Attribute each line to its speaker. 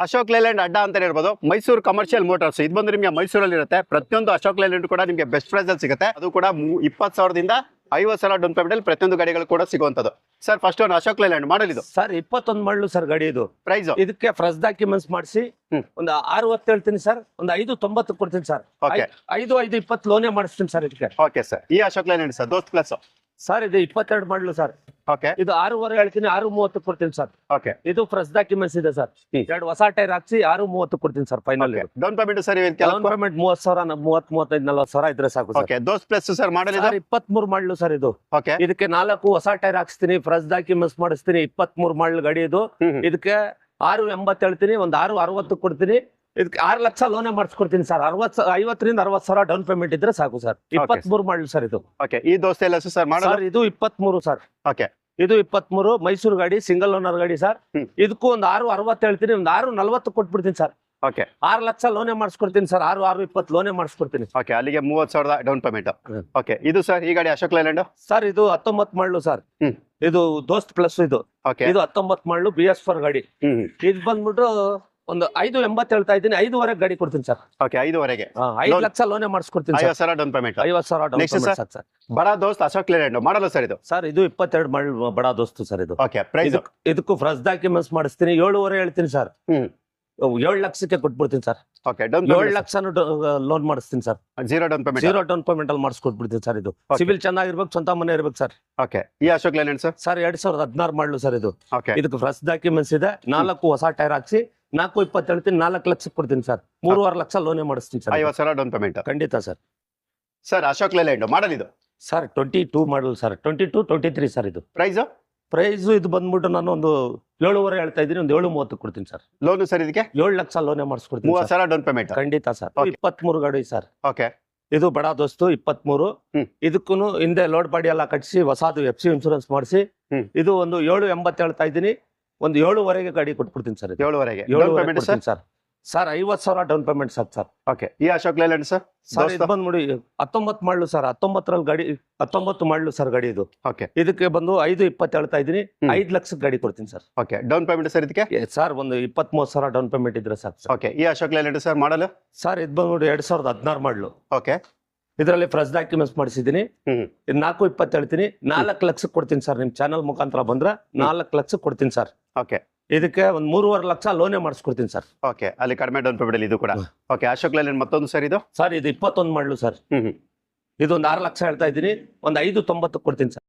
Speaker 1: Ashok Layland ಅಡ್ಡ ಅಂತಾನೆ ಇರ್ಬೋದು. ಮೈಸೂರು ಕಮರ್ಷಿಯಲ್ ಮೋಟಾರ್ಸ್ ಇದು ಬಂದು ನಿಮಗೆ ಮೈಸೂರಲ್ಲಿ ಇರುತ್ತೆ. ಪ್ರತಿಯೊಂದು ಅಶೋಕ್ ಲೇಲ್ಯಾಂಡ್ ಕೂಡ ನಿಮಗೆ ಬೆಸ್ಟ್ ಪ್ರೈಸ್ ಅಲ್ಲಿ ಸಿಗುತ್ತೆ. ಅದು ಕೂಡ 20,000ದಿಂದ 50,000 ಡೌನ್ ಪೇಮೆಂಟ್ ಅಲ್ಲಿ ಪ್ರತಿಯೊಂದು ಗಾಡಿಗಳು ಕೂಡ ಸಿಗುವಂತದ್ದು. ಸರ್ ಫಸ್ಟ್ ಒಂದು ಅಶೋಕ್ ಲೇಲ್ಯಾಂಡ್ ಮಾಡಲ್ ಇದು
Speaker 2: ಸರ್ 21 ಮಾಡಲು ಸರ್ ಗಾಡಿ ಇದು.
Speaker 1: ಪ್ರೈಸ್
Speaker 2: ಇದಕ್ಕೆ ಫ್ರೆಶ್ ಡಾಕ್ಯುಮೆಂಟ್ಸ್ ಮಾಡಿಸಿ ಒಂದು 60 ಹೇಳ್ತೀನಿ ಸರ್, ಒಂದು 590 ಕೊಡ್ತೀನಿ ಸರ್.
Speaker 1: ಓಕೆ
Speaker 2: 5,20 ಲೋನೇ ಮಾಡಿಸ್ತೀನಿ ಸರ್ ಇದಕ್ಕೆ.
Speaker 1: Okay sir. ಈ ಅಶೋಕ್ ಲೇಲ್ಯಾಂಡ್ ಸರ್ ದೋಸ್ತ್ ಪ್ಲಸ್
Speaker 2: ಸರ್ ಇದು 22 ಮಾಡಲು ಸರ್.
Speaker 1: ಓಕೆ
Speaker 2: ಇದು 6.5 ಹೇಳ್ತೀನಿ, 6.30 ಕೊಡ್ತೀನಿ ಸರ್.
Speaker 1: ಓಕೆ
Speaker 2: ಇದು ಫ್ರೆಶ್ ಡಾಕ್ಯುಮೆಂಟ್ಸ್ ಇದೆ ಸರ್. 2 ಹೊಸ ಟೈರ್ ಹಾಕ್ಸಿ 6.30 ಕೊಡ್ತೀನಿ sir final.
Speaker 1: Down payment sir
Speaker 2: down payment 30,000, 30, 35, 40,000 ಇದ್ರೆ ಸಾಕು ಸರ್.
Speaker 1: ಓಕೆ ದೋಸ್ತ್ ಪ್ಲಸ್ ಸರ್ ಮಾಡಲ್ ಇದೆ
Speaker 2: 23 ಮಾಡಲು ಸರ್ ಇದು.
Speaker 1: ಓಕೆ
Speaker 2: ಇದಕ್ಕೆ 4 ಹೊಸ ಟೈರ್ ಹಾಕ್ಸ್ತೀನಿ, ಫ್ರೆಶ್ ಡಾಕ್ಯುಮೆಂಟ್ಸ್ ಮಾಡಿಸ್ತೀನಿ. 23 ಮಾಡಲು ಗಾಡಿ ಇದು. ಇದಕ್ಕೆ 6.80 ಹೇಳ್ತೀನಿ, ಒಂದು 6.60 ಕೊಡ್ತೀನಿ. ಇದಕ್ಕೆ 6 ಲಕ್ಷ ಲೋನೇ ಮಾಡಿಸ್ಕೊಡ್ತೀನಿ ಸರ್. 50,000ರಿಂದ 60,000 ಡೌನ್ ಪೇಮೆಂಟ್ ಇದ್ರೆ ಸಾಕು ಸರ್. 23 ಮಾಡಲು ಸರ್ ಇದು.
Speaker 1: ಓಕೆ ಈ ದೋಸ್ತ್ ಎಲ್ಲ ಸರ್ ಮಾಡಲ್
Speaker 2: ಸರ್ ಇದು 23 ಸರ್.
Speaker 1: ಓಕೆ
Speaker 2: ಇದು 23 ಮೈಸೂರು ಗಾಡಿ, ಸಿಂಗಲ್ ಓನರ್ ಗಾಡಿ ಸರ್. ಇದಕ್ಕೂ ಒಂದು 6.60 ಹೇಳ್ತೀನಿ, ಒಂದು 6.40 ಕೊಟ್ಬಿಡ್ತೀನಿ ಸರ್.
Speaker 1: ಓಕೆ
Speaker 2: 6 ಲಕ್ಷ ಲೋನೇ ಮಾಡಿಸ್ಕೊಡ್ತೀನಿ ಸರ್. 6.20 ಲೋನೇ ಮಾಡಿಸ್ಕೊಡ್ತೀನಿ.
Speaker 1: ಓಕೆ ಅಲ್ಲಿಗೆ 30,000 ಡೌನ್ ಪೇಮೆಂಟ್. ಓಕೆ ಇದು ಸರ್ ಈ ಗಾಡಿ ಅಶೋಕ್ ಲೇಲ್ಯಾಂಡ್
Speaker 2: ಸರ್ ಇದು 19 ಮಾಡಲು ಸರ್. ಇದು ದೋಸ್ತ್ ಪ್ಲಸ್ ಇದು.
Speaker 1: ಓಕೆ
Speaker 2: ಇದು 19 ಮಾಡಲು BS4 ಗಾಡಿ. ಇದು ಬಂದ್ಬಿಟ್ಟು ಒಂದು 5.80 ಹೇಳ್ತಾ ಇದ್ದೀನಿ, 5.5 ಗಾಡಿ ಕೊಡ್ತೀನಿ ಸರ್.
Speaker 1: ಓಕೆ 5.5ಗೆ
Speaker 2: 5 ಲಕ್ಷ ಲೋನೇ ಮಾಡಿಸ್ಕೊಡ್ತೀನಿ sir.
Speaker 1: 50,000 down payment.
Speaker 2: 50,000 down
Speaker 1: Next
Speaker 2: payment
Speaker 1: sir?
Speaker 2: Sir.
Speaker 1: Bada Dost Ashok Leyland ಮಾಡಲ್ಲ ಸರ್ ಇದು.
Speaker 2: ಸರ್ ಇದು 22 ಮಾಡಲು ಬಡ ದೋಸ್ತು ಸರ್ ಇದು.
Speaker 1: ಓಕೆ ಪ್ರೈಸ್
Speaker 2: ಇದಕ್ಕೂ ಫ್ರೆಶ್ ಡಾಕ್ಯುಮೆಂಟ್ಸ್ ಮಾಡಿಸ್ತೀನಿ. 7.5 ಹೇಳ್ತೀನಿ ಸರ್. 7 ಲಕ್ಷಕ್ಕೆ ಕೊಟ್ಬಿಡ್ತೀನಿ sir.
Speaker 1: Okay down
Speaker 2: 7 lakh loan ಮಾಡಿಸ್ತೀನಿ sir.
Speaker 1: Zero down payment.
Speaker 2: 0 down payment ಅಲ್ಲಿ ಮಾಡಿಸ್ಕೊಟ್ಬಿಡ್ತೀನಿ ಸರ್. ಇದು ಸಿವಿಲ್ ಚೆನ್ನಾಗಿರ್ಬೇಕು, ಸ್ವಂತ ಮನೆ ಇರ್ಬೇಕು ಸರ್.
Speaker 1: ಓಕೆ ಈ ಅಶೋಕ್ ಲೇಲ್ಯಾಂಡ್ ಸರ್
Speaker 2: ಸರ್ 2016 ಮಾಡಲು ಸರ್ ಇದು.
Speaker 1: ಓಕೆ
Speaker 2: ಇದಕ್ಕೆ ಫ್ರೆಶ್ ಡಾಕ್ಯುಮೆಂಟ್ಸ್ ಇದೆ. 4 ಹೊಸ ಟೈರ್ ಹಾಕ್ಸಿ 4.20 ಹೇಳ್ತೀನಿ, 4 ಲಕ್ಷಕ್ಕೆ ಕೊಡ್ತೀನಿ ಸರ್. 3.5 ಲಕ್ಷ ಲೋನೇ ಮಾಡಿಸ್ತೀನಿ ಸರ್.
Speaker 1: 50,000 down payment.
Speaker 2: ಖಂಡಿತ ಸರ್.
Speaker 1: ಸರ್ ಅಶೋಕ್ ಲೇಲ್ಯಾಂಡ್ ಮಾಡಲ್ ಇದು
Speaker 2: ಸರ್ 22 ಮಾಡಲ್ ಸರ್. 22, 23 ಸರ್ ಇದು.
Speaker 1: ಪ್ರೈಸ್
Speaker 2: ಪ್ರೈಸ್ ಇದು ಬಂದ್ಬಿಟ್ಟು ನಾನು ಒಂದು 7.5 ಹೇಳ್ತಾ ಇದ್ದೀನಿ, ಒಂದು 7.30 ಕೊಡ್ತೀನಿ ಸರ್.
Speaker 1: ಲೋನ್ ಸರ್ ಇದಕ್ಕೆ
Speaker 2: 7 ಲಕ್ಷ ಲೋನೇ ಮಾಡಿಸ್ಕೊಡ್ತೀನಿ ಸರ್.
Speaker 1: 30,000 down payment.
Speaker 2: ಖಂಡಿತ ಸರ್. 23 ಗಾಡಿ ಸರ್.
Speaker 1: ಓಕೆ
Speaker 2: ಇದು ಬಡ ದೋಸ್ತು 23. ಇದಕ್ಕೂ ಹಿಂದೆ ಲೋಡ್ ಬಾಡಿ ಎಲ್ಲ ಕಟ್ಸಿ ಹೊಸದು FC ಇನ್ಶೂರೆನ್ಸ್ ಮಾಡಿಸಿ ಇದು ಒಂದು 7.80 ಹೇಳ್ತಾ ಇದ್ದೀನಿ, ಒಂದು 7.5ಗೆ ಗಾಡಿ ಕೊಟ್ಬಿಡ್ತೀನಿ ಸರ್.
Speaker 1: 7.5ಗೆ down payment sir.
Speaker 2: Sir sir 50,000 down payment sir. Sir
Speaker 1: okay ಈ ಅಶೋಕ್ ಲೇಲ್ಯಾಂಡ್ ಸರ್
Speaker 2: ಸರ್ ಇದು ಬಂದ್ಬಿಡಿ 19 ಮಾಡಲು ಸರ್. 19ರಲ್ಲಿ ಗಾಡಿ 19 ಮಾಡಲು ಸರ್ ಗಾಡಿ ಇದು.
Speaker 1: ಓಕೆ
Speaker 2: ಇದಕ್ಕೆ ಬಂದು 5.20 ಹೇಳ್ತಾ ಇದ್ದೀನಿ, 5 ಲಕ್ಷಕ್ಕೆ ಗಾಡಿ ಕೊಡ್ತೀನಿ sir.
Speaker 1: Okay down payment sir ಇದಕ್ಕೆ
Speaker 2: ಸರ್ ಒಂದು 23,000 ಡೌನ್ ಪೇಮೆಂಟ್ ಇದ್ರೆ ಸಾಕು ಸರ್.
Speaker 1: ಓಕೆ ಈ Ashok Leyland sir model
Speaker 2: sir ಇದು ಬಂದ್ಬಿಟ್ಟು 2016 ಮಾಡಲು.
Speaker 1: ಓಕೆ
Speaker 2: ಇದರಲ್ಲಿ ಫ್ರೆಶ್ ಡಾಕ್ಯುಮೆಂಟ್ಸ್ ಮಾಡಿಸಿದ್ದೀನಿ. ಇದು 4.20 ಹೇಳ್ತೀನಿ, 4 ಲಕ್ಷಕ್ಕೆ ಕೊಡ್ತೀನಿ ಸರ್. ನಿಮ್ ಚಾನಲ್ ಮುಖಾಂತರ ಬಂದ್ರೆ 4 ಲಕ್ಷಕ್ಕೆ ಕೊಡ್ತೀನಿ ಸರ್.
Speaker 1: ಓಕೆ
Speaker 2: ಇದಕ್ಕೆ ಒಂದು 3.5 ಲಕ್ಷ ಲೋನೇ ಮಾಡಿಸ್ಕೊಡ್ತೀನಿ ಸರ್.
Speaker 1: ಓಕೆ ಅಲ್ಲಿ ಕಡಿಮೆ ಡೌನ್ ಪೇಮೆಂಟ್ ಇದು ಕೂಡ. ಓಕೆ ಅಶೋಕ್ ಲೇಲ್ಯಾಂಡ್ ಮತ್ತೊಂದು ಸರ್ ಇದು
Speaker 2: ಸರ್ ಇದು 21 ಮಾಡಲು ಸರ್. ಇದು ಒಂದು 6 ಲಕ್ಷ ಹೇಳ್ತಾ ಇದ್ದೀನಿ, ಒಂದು 5.90 ಕೊಡ್ತೀನಿ ಸರ್.